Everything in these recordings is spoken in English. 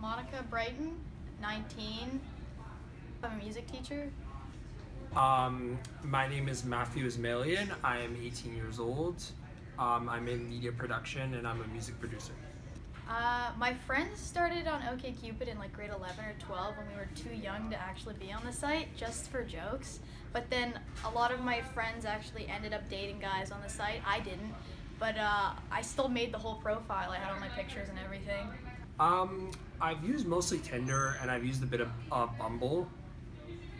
Monica Brighton, 19. I'm a music teacher. My name is Matthew Ismailian. I am 18 years old. I'm in media production and I'm a music producer. My friends started on OkCupid in like grade 11 or 12 when we were too young to actually be on the site, just for jokes. But then a lot of my friends actually ended up dating guys on the site. I didn't, but I still made the whole profile. I had all my pictures and everything. I've used mostly Tinder and I've used a bit of Bumble,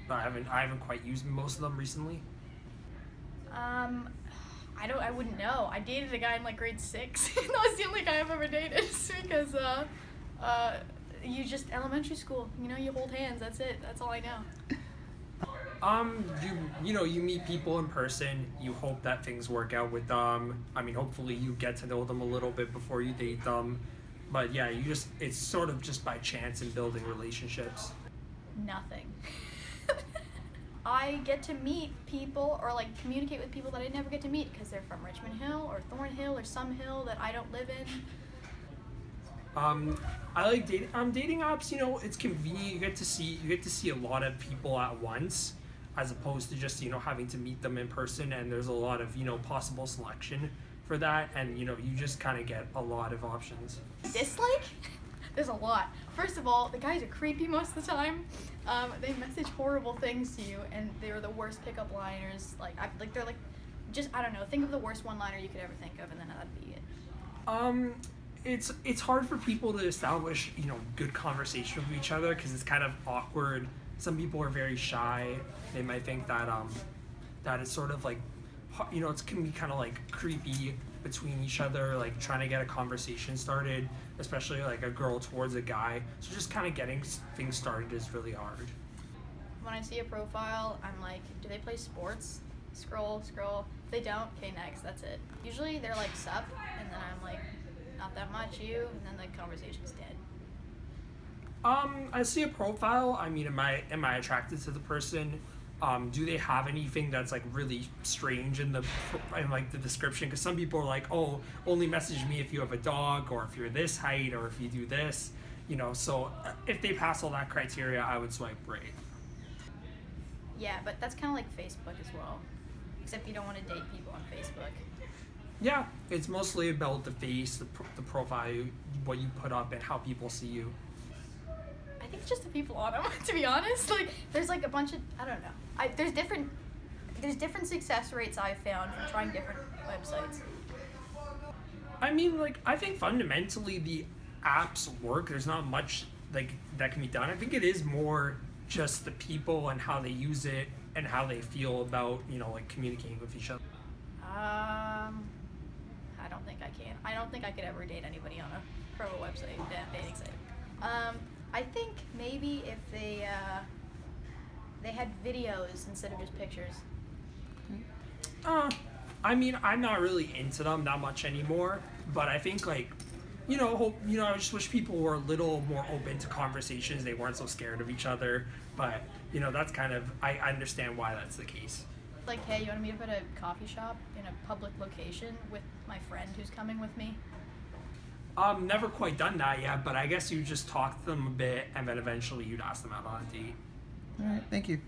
but I haven't quite used most of them recently. I wouldn't know. I dated a guy in like grade 6. That was the only guy I've ever dated because you just elementary school. You know, you hold hands. That's it. That's all I know. You meet people in person. You hope that things work out with them. I mean, hopefully you get to know them a little bit before you date them. But yeah, it's sort of just by chance in building relationships. Nothing. I get to meet people or like communicate with people that I never get to meet because they're from Richmond Hill or Thornhill or some hill that I don't live in. I like dating apps. You know, it's convenient. You get to see a lot of people at once, as opposed to just having to meet them in person. And there's a lot of possible selection for that, and you just kind of get a lot of options. Dislike? There's a lot. First of all, the guys are creepy most of the time. They message horrible things to you, and they're the worst pickup liners. They're like, just I don't know. Think of the worst one-liner you could ever think of, and then that'd be it. It's hard for people to establish good conversation with each other because it's kind of awkward. Some people are very shy. They might think that that it's sort of like it can be kind of like creepy between each other, like trying to get a conversation started, especially like a girl towards a guy. So just kind of getting things started is really hard. When I see a profile, I'm like, do they play sports? Scroll. If they don't, okay, next, that's it. Usually they're like, sup, and then I'm like, not that much, you, and then the conversation's dead. I see a profile. I mean, am I attracted to the person? Do they have anything that's like really strange in the description? Because some people are like, oh, only message me if you have a dog, or if you're this height, or if you do this. So if they pass all that criteria, I would swipe right. Yeah, but that's kind of like Facebook as well, except you don't want to date people on Facebook. Yeah, it's mostly about the face, the profile, what you put up, and how people see you. I think it's just the people on them, to be honest. Like, there's like a bunch of, I don't know. There's different success rates I've found from trying different websites. I mean, like, I think fundamentally the apps work. There's not much like that can be done. I think it is more just the people and how they use it and how they feel about, like communicating with each other. I don't think I can. I don't think I could ever date anybody on a pro website, dating site. I think maybe if they had videos instead of just pictures. I mean, I'm not really into them that much anymore, but I think like, I just wish people were a little more open to conversations. They weren't so scared of each other, but that's kind of, I understand why that's the case. Like, hey, you want to meet up at a coffee shop in a public location with my friend who's coming with me? Never quite done that yet, but I guess you just talk to them a bit and then eventually you'd ask them out on a date. All right, thank you.